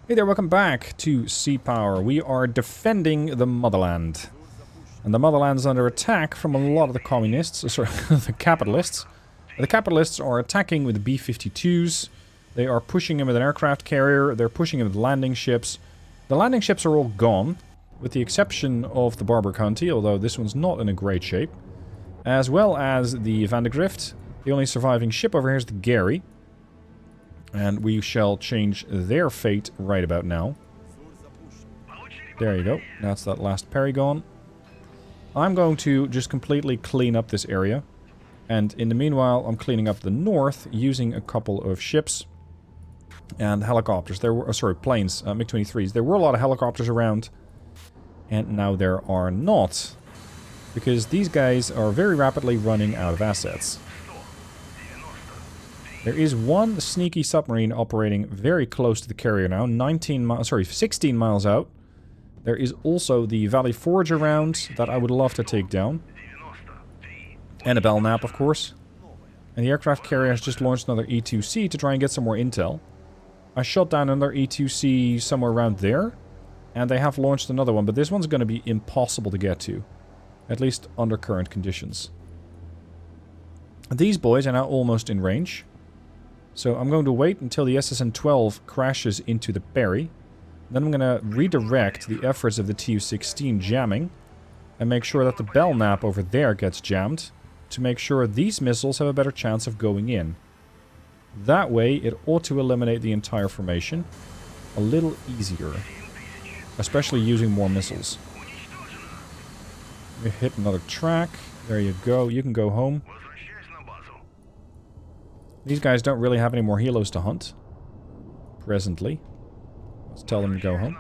Hey there, welcome back to Sea Power. We are defending the motherland. And the motherland is under attack from a lot of the communists, sorry, the capitalists. The capitalists are attacking with B-52s. They are pushing in with an aircraft carrier. They're pushing in with landing ships. The landing ships are all gone, with the exception of the Barber County, although this one's not in a great shape. As well as the Van de Grift. The only surviving ship over here is the Gary. And we shall change their fate right about now. There you go. That's that last parry gone. I'm going to just completely clean up this area. And in the meanwhile, I'm cleaning up the north using a couple of ships. And helicopters. There were, sorry, planes, MiG-23s. There were a lot of helicopters around. And now there are not. Because these guys are very rapidly running out of assets. There is one sneaky submarine operating very close to the carrier now, 16 miles out. There is also the Valley Forge around that I would love to take down. And a Belknap, of course. And the aircraft carrier has just launched another E-2C to try and get some more intel. I shot down another E-2C somewhere around there. And they have launched another one, but this one's going to be impossible to get to. At least under current conditions. These boys are now almost in range. So I'm going to wait until the SSN-12 crashes into the Perry. Then I'm going to redirect the efforts of the Tu-16 jamming. And make sure that the Belknap over there gets jammed. To make sure these missiles have a better chance of going in. That way it ought to eliminate the entire formation a little easier. Especially using more missiles. We hit another track. There you go. You can go home. These guys don't really have any more helos to hunt. Presently. Let's tell them to go home.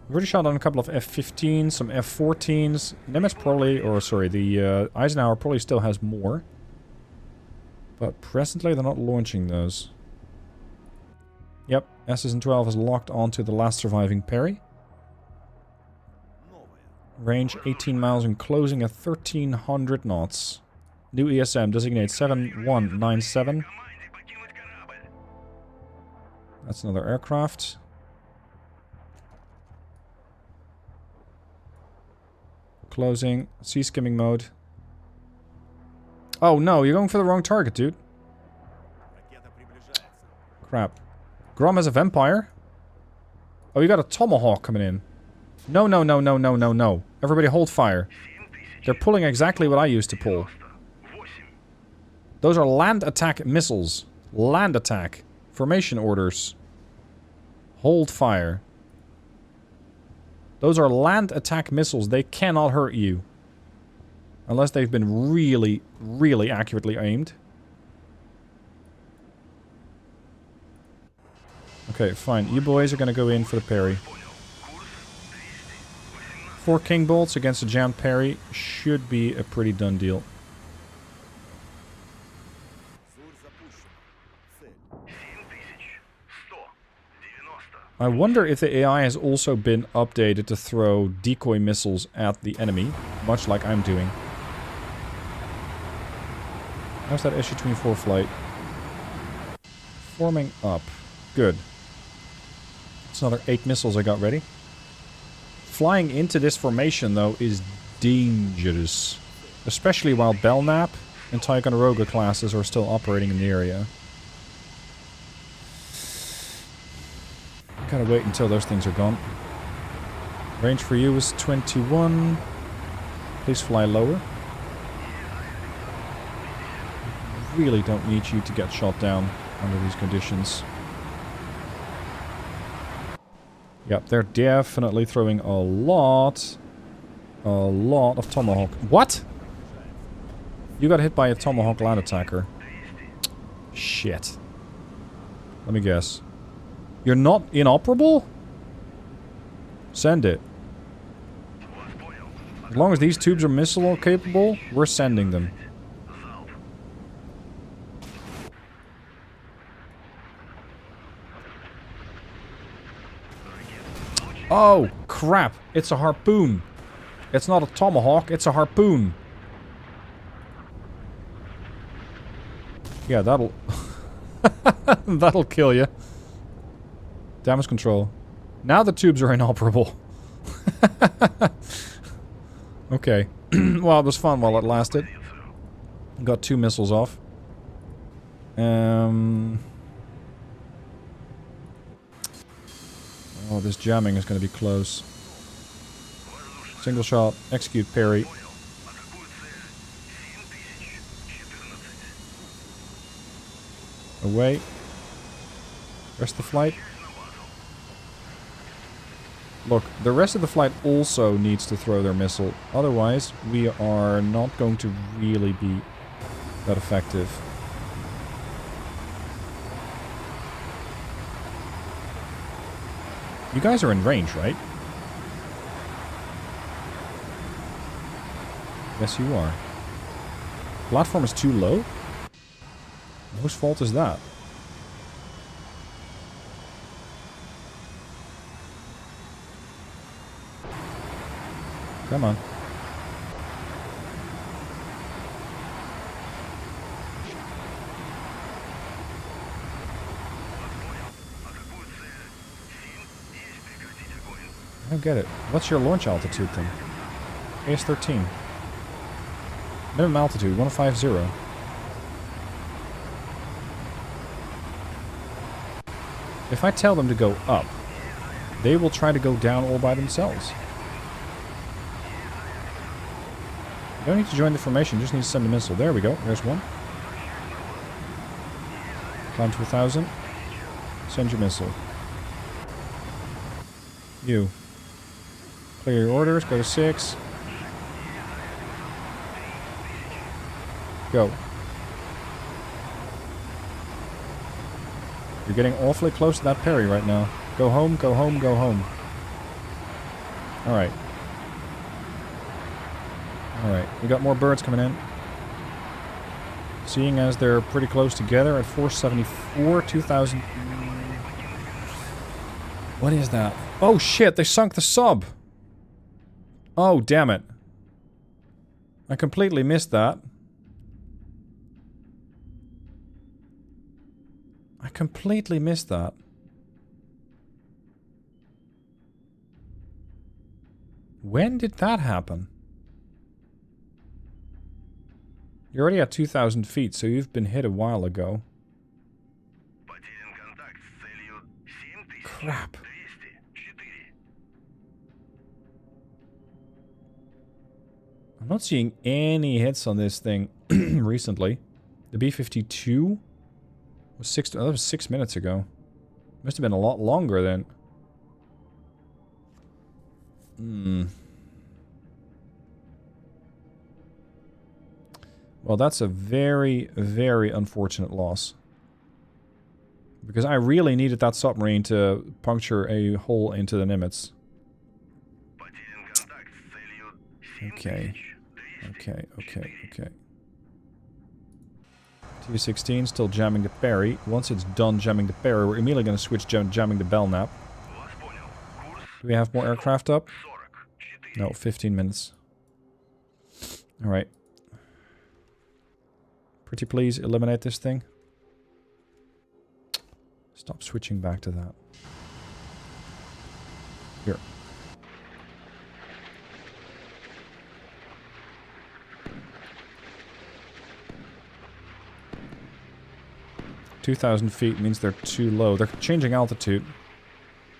We've already shot on a couple of F-15s, some F-14s. Nimitz probably, or sorry, the Eisenhower probably still has more. But presently they're not launching those. Yep, SSN-12 is locked onto the last surviving Perry. Range 18 miles and closing at 1300 knots. New ESM, designate 7197. That's another aircraft. Closing. Sea skimming mode. Oh no, you're going for the wrong target, dude. Crap. Grom has a Vampire? Oh, you got a Tomahawk coming in. No, no, no, no, no, no, no. Everybody hold fire. They're pulling exactly what I used to pull. Those are land attack missiles. Land attack. Formation orders. Hold fire. Those are land attack missiles. They cannot hurt you. Unless they've been really, really accurately aimed. Okay, fine. You boys are going to go in for the parry. 4 King Bolts against a jammed parry should be a pretty done deal. I wonder if the AI has also been updated to throw decoy missiles at the enemy, much like I'm doing. How's that SU-24 flight? Forming up. Good. It's another 8 missiles I got ready. Flying into this formation, though, is dangerous. Especially while Belknap and Ticonderoga classes are still operating in the area. Gotta wait until those things are gone. Range for you is 21. Please fly lower. Really don't need you to get shot down under these conditions. Yep, they're definitely throwing a lot of Tomahawk. What? You got hit by a Tomahawk land attacker. Shit. Let me guess. You're not inoperable? Send it. As long as these tubes are missile capable, we're sending them. Oh, crap. It's a harpoon. It's not a Tomahawk, it's a harpoon. Yeah, that'll... that'll kill you. Damage control. Now the tubes are inoperable. Okay. Well, it was fun while it lasted. Got 2 missiles off. Oh, this jamming is going to be close. Single shot. Execute parry. Away. Rest of the flight. Look, the rest of the flight also needs to throw their missile. Otherwise, we are not going to really be that effective. You guys are in range, right? Yes, you are. Platform is too low? Whose fault is that? Come on. I don't get it. What's your launch altitude then? AS-13. Minimum altitude, 150. If I tell them to go up, they will try to go down all by themselves. You don't need to join the formation, you just need to send a missile. There we go, there's one. Climb to 1,000. Send your missile. You. Clear your orders, go to 6. Go. You're getting awfully close to that parry right now. Go home, go home, go home. Alright. Alright, we got more birds coming in. Seeing as they're pretty close together at 474, 2,000... What is that? Oh shit, they sunk the sub! Oh, damn it. I completely missed that. I completely missed that. When did that happen? You're already at 2,000 feet, so you've been hit a while ago. Crap. I'm not seeing any hits on this thing recently. The B-52 was that was 6 minutes ago. Must have been a lot longer then. Well, that's a very, very unfortunate loss. Because I really needed that submarine to puncture a hole into the Nimitz. Okay. Okay. T-16 still jamming the parry. Once it's done jamming the parry, we're immediately going to switch jamming the Belknap. Do we have more aircraft up? No, 15 minutes. Alright. Pretty please eliminate this thing. Stop switching back to that. Here. $2,000 feet means they're too low. They're changing altitude.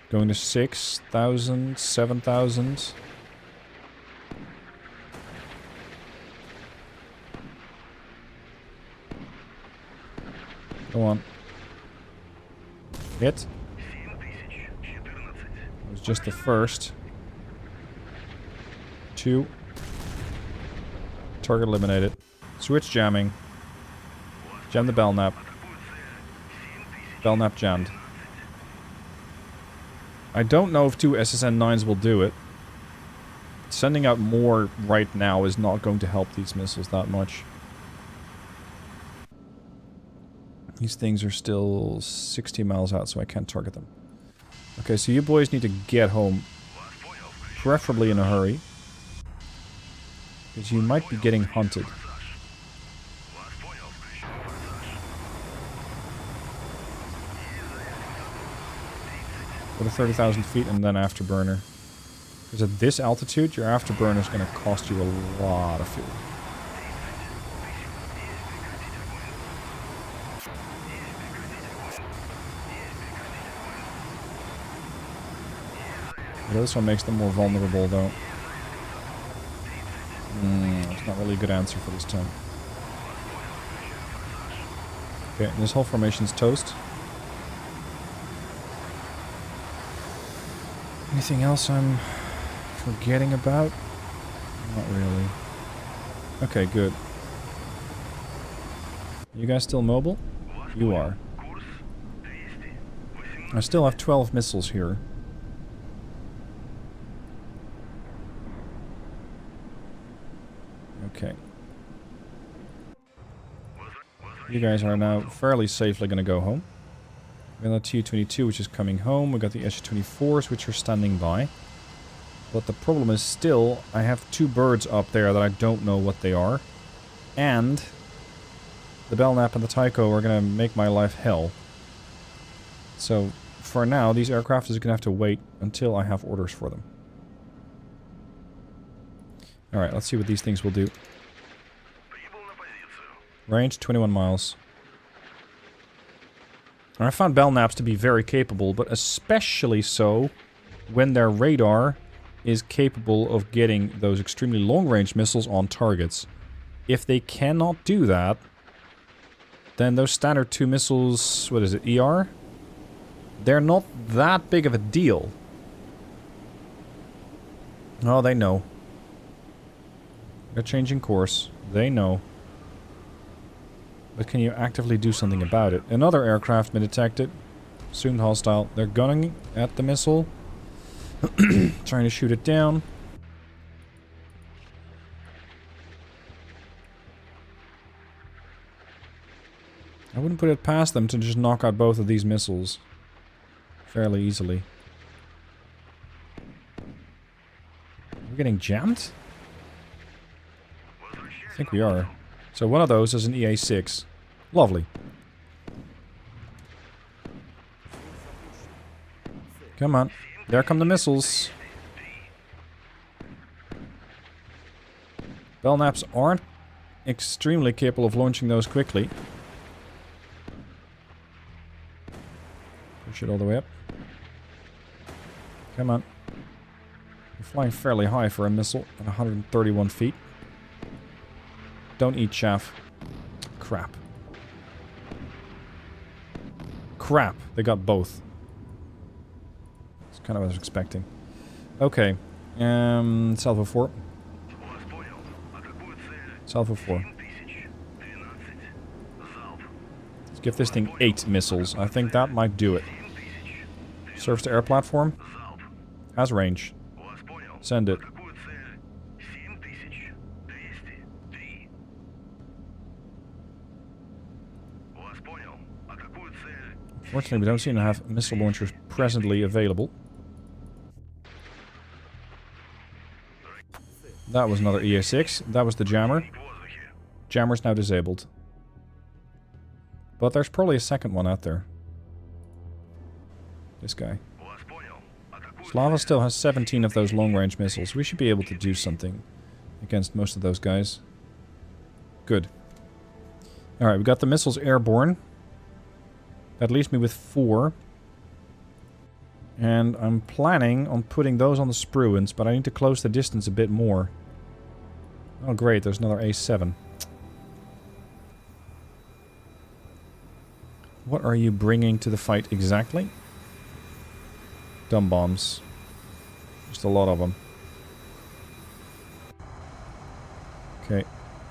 Going to 6,000, 7,000. Go on. Hit. It was just the first. 2. Target eliminated. Switch jamming. Jam the Belknap. Belknap jammed. I don't know if 2 SSN-9s will do it. Sending out more right now is not going to help these missiles that much. These things are still 60 miles out, so I can't target them. Okay, so you boys need to get home. Preferably in a hurry. Because you might be getting hunted. for the 30,000 feet and then afterburner. Because at this altitude, your afterburner is going to cost you a lot of fuel. This one makes them more vulnerable, though. That's not really a good answer for this time. Okay, this whole formation's toast. Anything else I'm forgetting about? Not really. Okay, good. You guys still mobile? You are. I still have 12 missiles here. Okay. You guys are now fairly safely going to go home. We got the Tu-22, which is coming home. We got the Su-24s, which are standing by. But the problem is still, I have two birds up there that I don't know what they are. And the Belknap and the Tycho are going to make my life hell. So, for now, these aircraft are going to have to wait until I have orders for them. Alright, let's see what these things will do. Range, 21 miles. I found Belknaps to be very capable, but especially so when their radar is capable of getting those extremely long-range missiles on targets. If they cannot do that, then those standard 2 missiles, what is it, ER? They're not that big of a deal. Oh, they know. They're changing course. They know. But can you actively do something about it? Another aircraft been detected. Assumed hostile. They're gunning at the missile. Trying to shoot it down. I wouldn't put it past them to just knock out both of these missiles fairly easily. We're getting jammed? I think we are. So one of those is an EA-6. Lovely. Come on. There come the missiles. Belknaps aren't extremely capable of launching those quickly. Push it all the way up. Come on. You're flying fairly high for a missile at 131 feet. Don't eat chaff. Crap. Crap. They got both. It's kind of what I was expecting. Okay. Salvo 4. Salvo 4. Let's give this thing 8 missiles. I think that might do it. Surface to air platform. Has range. Send it. Fortunately, we don't seem to have missile launchers presently available. That was another EA-6. That was the jammer. Jammer's now disabled. But there's probably a second one out there. This guy. Slava still has 17 of those long-range missiles. We should be able to do something against most of those guys. Good. Alright, we got the missiles airborne. That leaves me with 4. And I'm planning on putting those on the Spruans, but I need to close the distance a bit more. Oh great, there's another A7. What are you bringing to the fight exactly? Dumb bombs. Just a lot of them. Okay,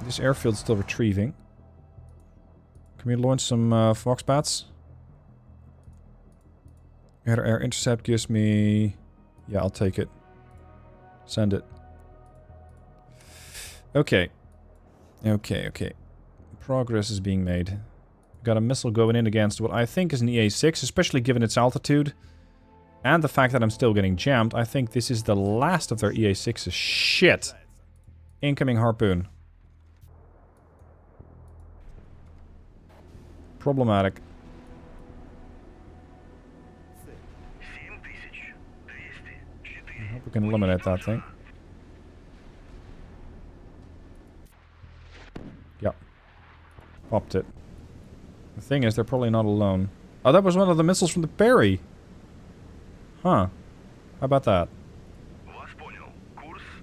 this airfield's still retrieving. Can we launch some Foxbats? Air intercept gives me... Yeah, I'll take it. Send it. Okay. Okay. Progress is being made. Got a missile going in against what I think is an EA-6, especially given its altitude. And the fact that I'm still getting jammed. I think this is the last of their EA-6's. Shit! Incoming harpoon. Problematic. Hope we can eliminate that thing. Yep. Popped it. The thing is, they're probably not alone. Oh, that was one of the missiles from the Perry. Huh. How about that?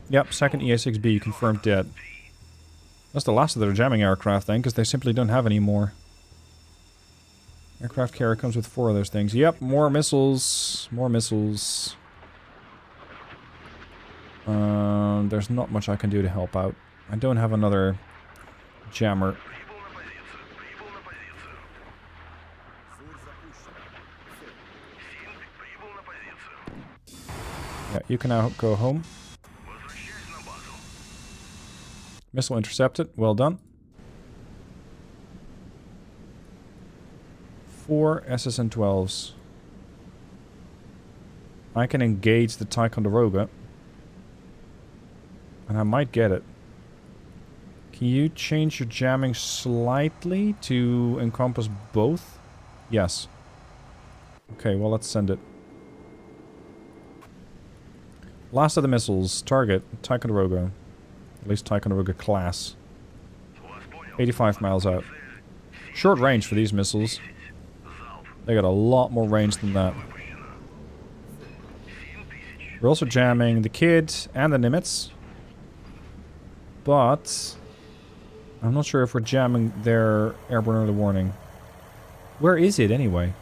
Yep, second EA-6B confirmed dead. That's the last of their jamming aircraft then, because they simply don't have any more. Aircraft carrier comes with 4 of those things. Yep, more missiles. More missiles. There's not much I can do to help out. I don't have another jammer. Yeah, you can now go home. Missile intercepted. Well done. 4 SSN-12s. I can engage the Ticonderoga. And I might get it. Can you change your jamming slightly to encompass both? Yes. Okay, well, let's send it. Last of the missiles. Target, Ticonderoga. At least Ticonderoga class. 85 miles out. Short range for these missiles. They got a lot more range than that. We're also jamming the Kid and the Nimitz. But I'm not sure if we're jamming their airborne early warning. Where is it anyway?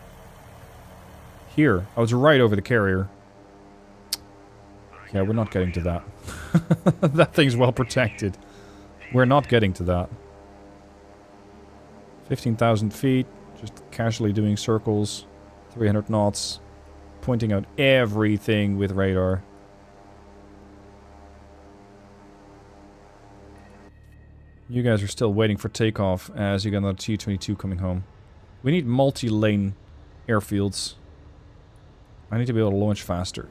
Here. Oh, it's right over the carrier. Yeah, we're not getting to that. That thing's well protected. We're not getting to that. 15,000 feet. Just casually doing circles. 300 knots. Pointing out everything with radar. You guys are still waiting for takeoff as you got another T-22 coming home. We need multi-lane airfields. I need to be able to launch faster.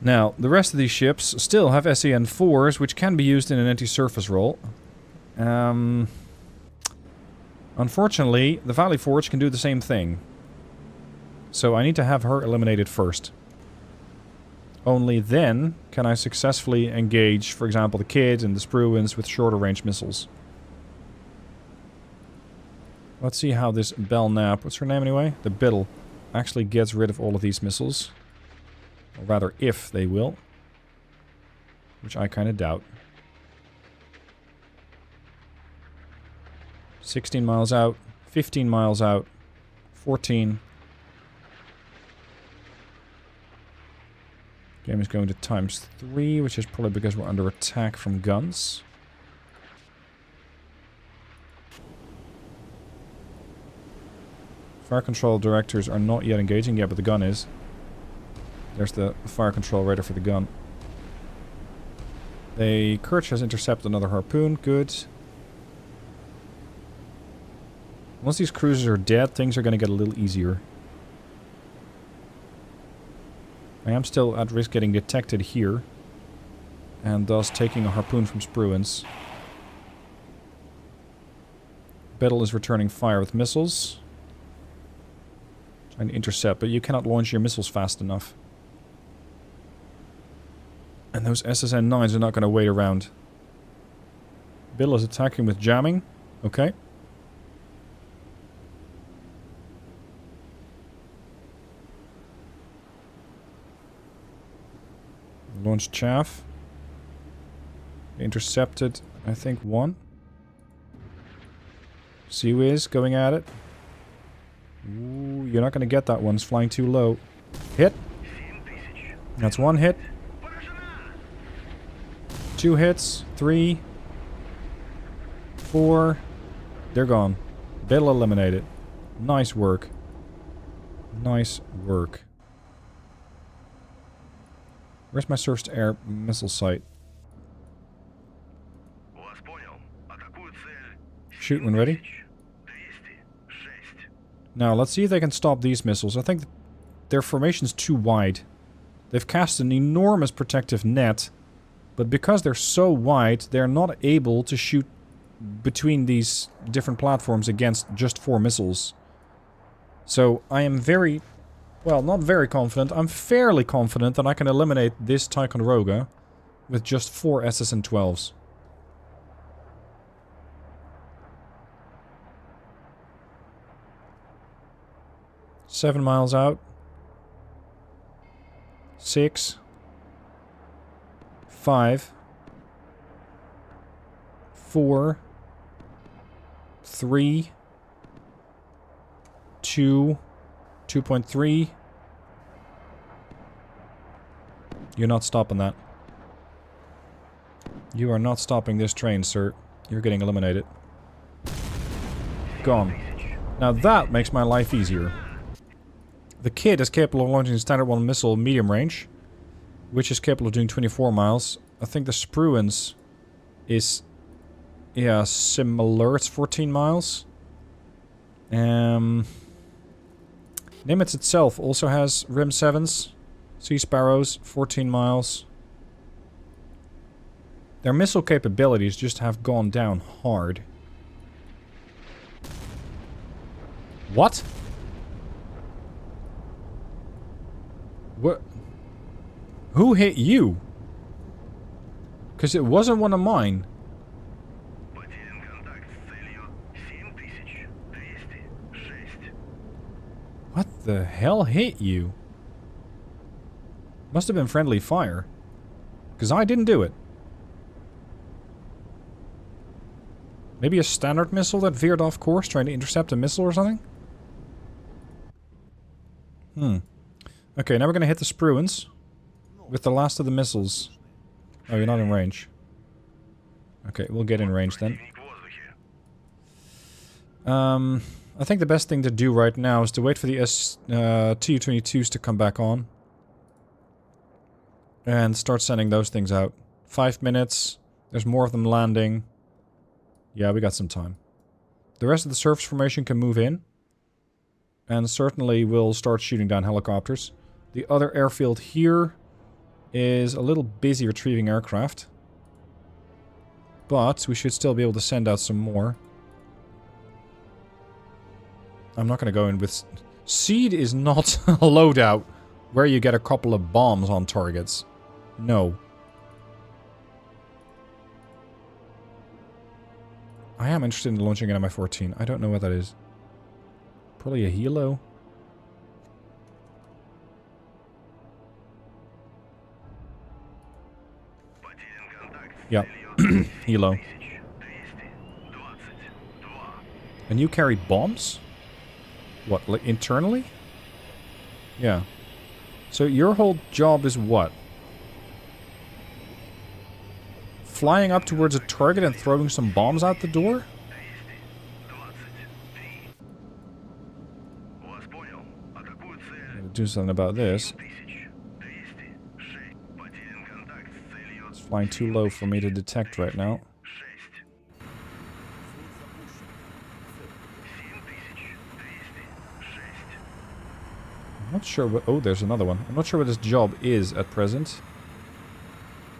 Now, the rest of these ships still have SAN-4s, which can be used in an anti-surface role. Unfortunately, the Valley Forge can do the same thing. So I need to have her eliminated first. Only then can I successfully engage, for example, the Kids and the Spruans with shorter range missiles. Let's see how this Belknap, what's her name anyway? The Biddle, actually gets rid of all of these missiles. Or rather, if they will. Which I kind of doubt. 16 miles out, 15 miles out, 14. Game is going to ×3, which is probably because we're under attack from guns. Fire control directors are not yet engaging yet, but the gun is. There's the fire control radar for the gun. The Courage has intercepted another harpoon. Good. Once these cruisers are dead, things are going to get a little easier. I am still at risk getting detected here. And thus taking a harpoon from Spruans. Biddle is returning fire with missiles. Trying to intercept, but you cannot launch your missiles fast enough. And those SSN-9s are not going to wait around. Biddle is attacking with jamming. Okay. Launch chaff. Intercepted, I think, 1. Sea-Wiz going at it. Ooh, you're not going to get that one. It's flying too low. Hit. That's 1 hit. 2 hits. 3. 4. They're gone. Biddle eliminated. Nice work. Nice work. Where's my surface air missile site? Shoot when ready. Now, let's see if they can stop these missiles. I think their formation's too wide. They've cast an enormous protective net, but because they're so wide, they're not able to shoot between these different platforms against just 4 missiles. So I am very, well, not very confident. I'm fairly confident that I can eliminate this Ticonderoga with just 4 SSN-12s. Seven miles out. 6. 5. 4. 3. 2. 2.3. You're not stopping that. You are not stopping this train, sir. You're getting eliminated. Gone. Now that makes my life easier. The Kid is capable of launching a Standard 1 missile medium range, which is capable of doing 24 miles. I think the Spruance is, yeah, similar. It's 14 miles. Nimitz itself also has Rim 7s. Sea Sparrows, 14 miles. Their missile capabilities just have gone down hard. What? What? Who hit you? Because it wasn't one of mine. What the hell hit you? Must have been friendly fire. Because I didn't do it. Maybe a standard missile that veered off course trying to intercept a missile or something? Okay, now we're gonna hit the Spruance with the last of the missiles. Oh, you're not in range. Okay, we'll get in range then. I think the best thing to do right now is to wait for the Tu-22s to come back on. And start sending those things out. 5 minutes. There's more of them landing. Yeah, we got some time. The rest of the surface formation can move in. And certainly we'll start shooting down helicopters. The other airfield here is a little busy retrieving aircraft. But we should still be able to send out some more. I'm not going to go in with... Seed is not a loadout where you get a couple of bombs on targets. No. I am interested in launching an Mi-14. I don't know what that is. Probably a helo. Yeah. Helo. And you carry bombs? What, like internally? Yeah. So your whole job is what? Flying up towards a target and throwing some bombs out the door? Do something about this. It's flying too low for me to detect right now. I'm not sure what... Oh, there's another one. I'm not sure what this job is at present.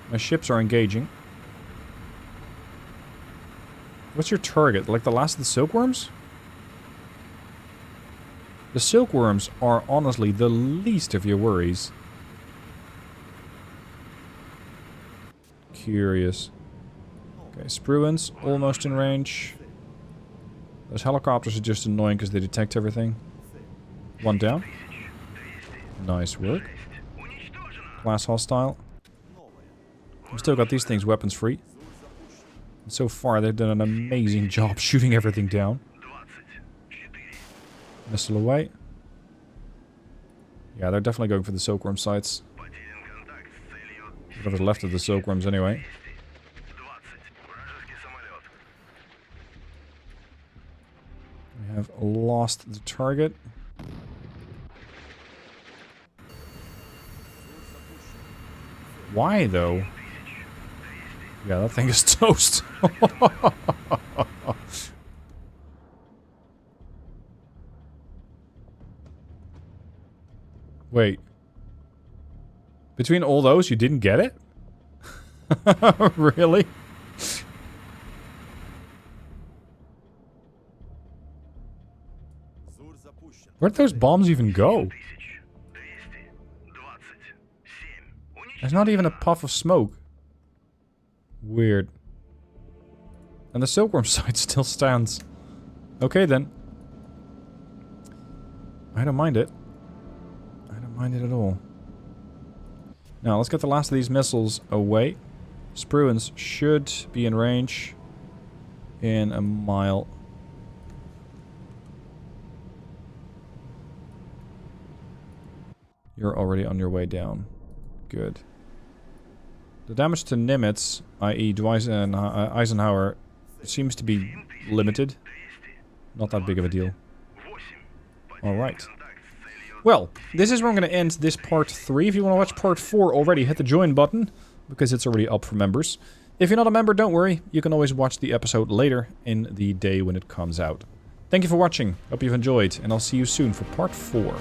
My ships are engaging. What's your target? Like the last of the silkworms? The silkworms are honestly the least of your worries. Curious. Okay, Spruance, almost in range. Those helicopters are just annoying because they detect everything. One down. Nice work. Class hostile. We've still got these things weapons free. And so far they've done an amazing job shooting everything down. Missile away. Yeah, they're definitely going for the silkworm sites. Whatever's left of the silkworms anyway. We have lost the target. Why though? Yeah, that thing is toast. Wait. Between all those, you didn't get it? Really? Where'd those bombs even go? There's not even a puff of smoke. Weird. And the silkworm site still stands. Okay then. I don't mind it. I don't mind it at all. Now, let's get the last of these missiles away. Spruans should be in range in a mile. You're already on your way down. Good. The damage to Nimitz, i.e. Eisenhower, seems to be limited. Not that big of a deal. Alright. Well, this is where I'm going to end this part 3. If you want to watch part 4 already, hit the join button, because it's already up for members. If you're not a member, don't worry. You can always watch the episode later in the day when it comes out. Thank you for watching. Hope you've enjoyed, and I'll see you soon for part 4.